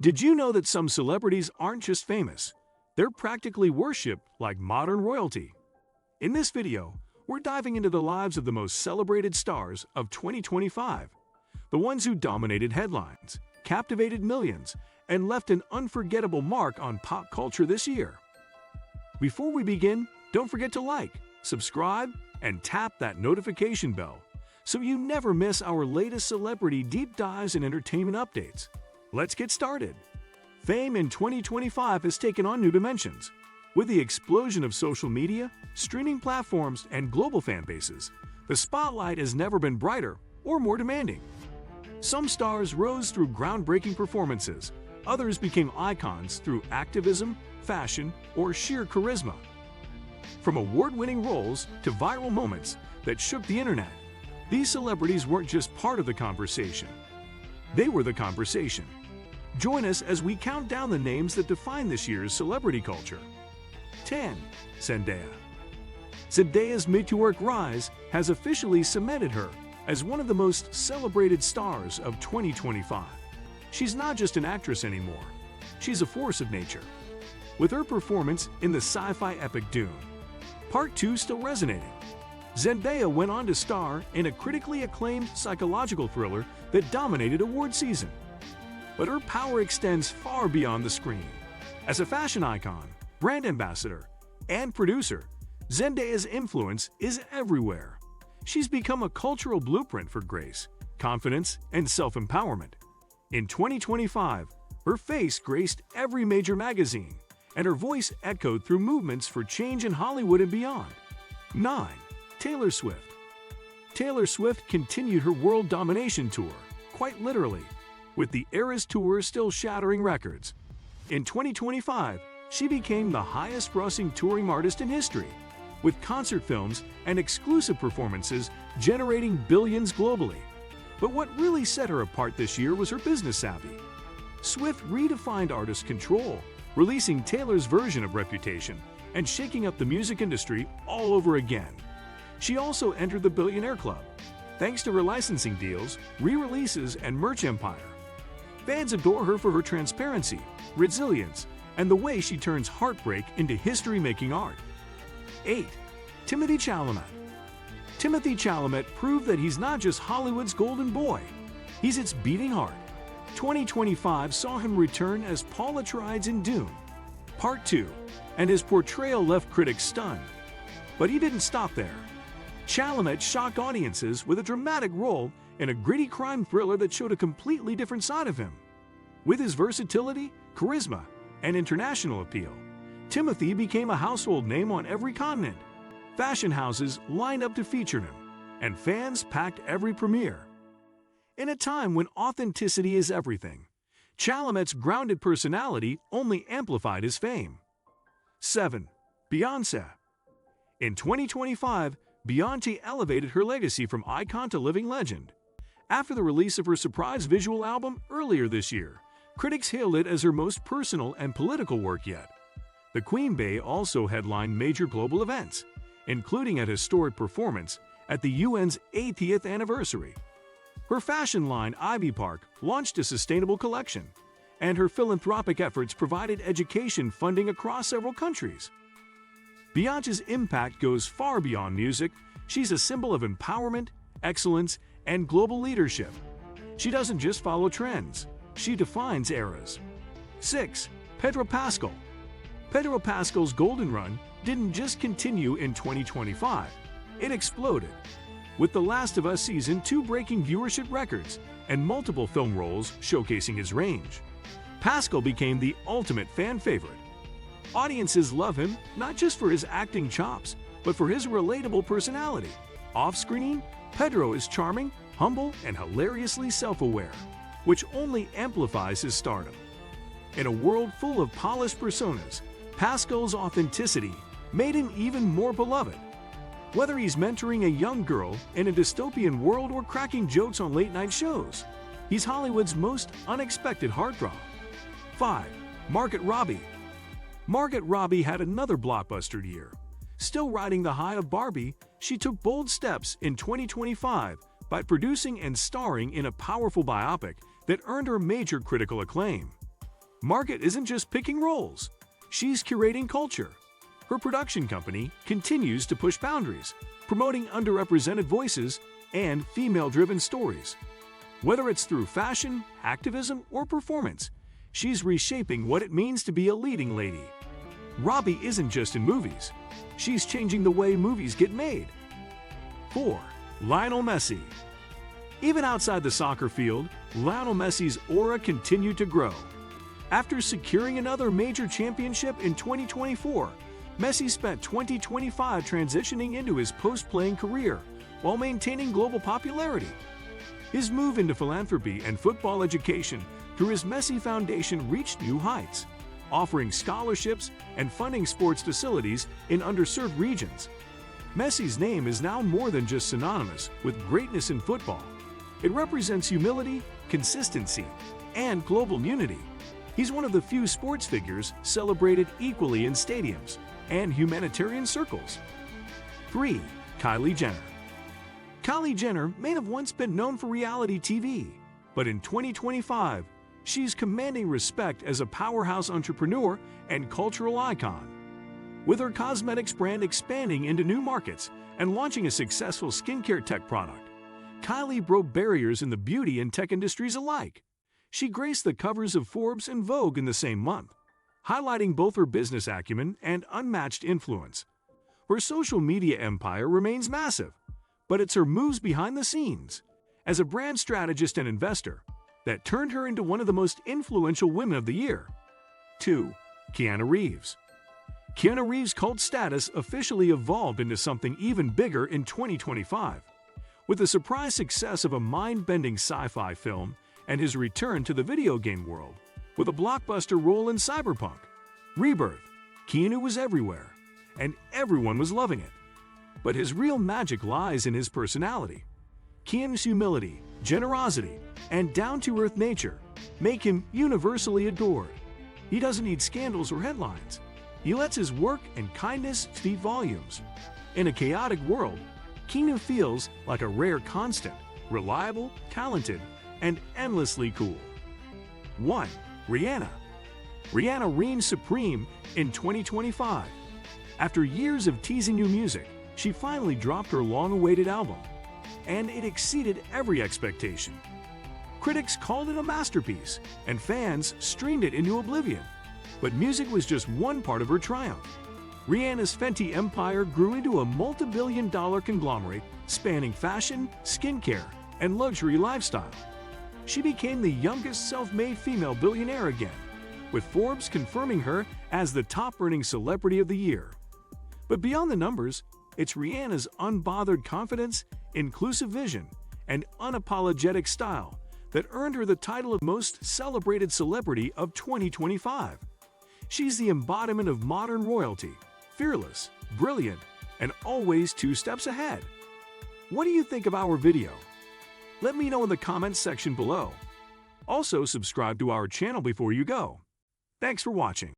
Did you know that some celebrities aren't just famous? They're practically worshipped like modern royalty. In this video, we're diving into the lives of the most celebrated stars of 2025, the ones who dominated headlines, captivated millions, and left an unforgettable mark on pop culture this year. Before we begin, don't forget to like, subscribe, and tap that notification bell so you never miss our latest celebrity deep dives and entertainment updates. Let's get started. Fame in 2025 has taken on new dimensions. With the explosion of social media, streaming platforms, and global fan bases, the spotlight has never been brighter or more demanding. Some stars rose through groundbreaking performances, others became icons through activism, fashion, or sheer charisma. From award-winning roles to viral moments that shook the internet, these celebrities weren't just part of the conversation. They were the conversation. Join us as we count down the names that define this year's celebrity culture. 10. Zendaya. Zendaya's meteoric rise has officially cemented her as one of the most celebrated stars of 2025. She's not just an actress anymore. She's a force of nature. With her performance in the sci-fi epic Dune, Part 2 still resonating, Zendaya went on to star in a critically acclaimed psychological thriller that dominated award season. But her power extends far beyond the screen. As a fashion icon, brand ambassador, and producer, Zendaya's influence is everywhere. She's become a cultural blueprint for grace, confidence, and self-empowerment. In 2025, her face graced every major magazine, and her voice echoed through movements for change in Hollywood and beyond. 9. Taylor Swift. Taylor Swift continued her world domination tour, quite literally, with the Eras Tour still shattering records. In 2025, she became the highest-grossing touring artist in history, with concert films and exclusive performances generating billions globally. But what really set her apart this year was her business savvy. Swift redefined artist control, releasing Taylor's version of Reputation and shaking up the music industry all over again. She also entered the Billionaire Club, thanks to her licensing deals, re-releases, and merch empire. Fans adore her for her transparency, resilience, and the way she turns heartbreak into history-making art. 8. Timothée Chalamet. Timothée Chalamet proved that he's not just Hollywood's golden boy, he's its beating heart. 2025 saw him return as Paul Atreides in Dune, Part 2, and his portrayal left critics stunned. But he didn't stop there. Chalamet shocked audiences with a dramatic role in a gritty crime thriller that showed a completely different side of him. With his versatility, charisma, and international appeal, Timothée became a household name on every continent. Fashion houses lined up to feature him, and fans packed every premiere. In a time when authenticity is everything, Chalamet's grounded personality only amplified his fame. 7. Beyoncé. In 2025, Beyoncé elevated her legacy from icon to living legend. After the release of her surprise visual album earlier this year, critics hailed it as her most personal and political work yet. The Queen Bey also headlined major global events, including a historic performance at the UN's 80th anniversary. Her fashion line Ivy Park launched a sustainable collection, and her philanthropic efforts provided education funding across several countries. Beyoncé's impact goes far beyond music. She's a symbol of empowerment, excellence, and global leadership. She doesn't just follow trends, she defines eras. 6. Pedro Pascal. Pedro Pascal's golden run didn't just continue in 2025, it exploded. With The Last of Us Season 2 breaking viewership records and multiple film roles showcasing his range, Pascal became the ultimate fan favorite. Audiences love him not just for his acting chops, but for his relatable personality. Off-screen, Pedro is charming, humble, and hilariously self-aware, which only amplifies his stardom. In a world full of polished personas, Pascal's authenticity made him even more beloved. Whether he's mentoring a young girl in a dystopian world or cracking jokes on late-night shows, he's Hollywood's most unexpected heartthrob. 5. Margot Robbie. Margot Robbie had another blockbuster year. Still riding the high of Barbie, she took bold steps in 2025 by producing and starring in a powerful biopic that earned her major critical acclaim. Margaret isn't just picking roles, she's curating culture. Her production company continues to push boundaries, promoting underrepresented voices and female-driven stories. Whether it's through fashion, activism, or performance, she's reshaping what it means to be a leading lady. Robbie isn't just in movies, she's changing the way movies get made. 4. Lionel Messi. Even outside the soccer field, Lionel Messi's aura continued to grow. After securing another major championship in 2024, Messi spent 2025 transitioning into his post-playing career while maintaining global popularity. His move into philanthropy and football education through his Messi Foundation reached new heights, offering scholarships and funding sports facilities in underserved regions. Messi's name is now more than just synonymous with greatness in football. It represents humility, consistency, and global unity. He's one of the few sports figures celebrated equally in stadiums and humanitarian circles. 3. Kylie Jenner. Kylie Jenner may have once been known for reality TV, but in 2025, she's commanding respect as a powerhouse entrepreneur and cultural icon. With her cosmetics brand expanding into new markets and launching a successful skincare tech product, Kylie broke barriers in the beauty and tech industries alike. She graced the covers of Forbes and Vogue in the same month, highlighting both her business acumen and unmatched influence. Her social media empire remains massive, but it's her moves behind the scenes, as a brand strategist and investor, that turned her into one of the most influential women of the year. 2. Keanu Reeves. Keanu Reeves' cult status officially evolved into something even bigger in 2025. With the surprise success of a mind-bending sci-fi film and his return to the video game world, with a blockbuster role in Cyberpunk Rebirth, Keanu was everywhere, and everyone was loving it. But his real magic lies in his personality. Keanu's humility, generosity, and down-to-earth nature make him universally adored. He doesn't need scandals or headlines. He lets his work and kindness speak volumes. In a chaotic world, Keanu feels like a rare constant, reliable, talented, and endlessly cool. 1. Rihanna. Rihanna reigned supreme in 2025. After years of teasing new music, she finally dropped her long-awaited album, and it exceeded every expectation. Critics called it a masterpiece, and fans streamed it into oblivion. But music was just one part of her triumph. Rihanna's Fenty empire grew into a multi-billion-dollar conglomerate spanning fashion, skincare, and luxury lifestyle. She became the youngest self-made female billionaire again, with Forbes confirming her as the top-earning celebrity of the year. But beyond the numbers, it's Rihanna's unbothered confidence, inclusive vision, and unapologetic style that earned her the title of Most Celebrated Celebrity of 2025. She's the embodiment of modern royalty, fearless, brilliant, and always 2 steps ahead. What do you think of our video? Let me know in the comments section below. Also, subscribe to our channel before you go. Thanks for watching.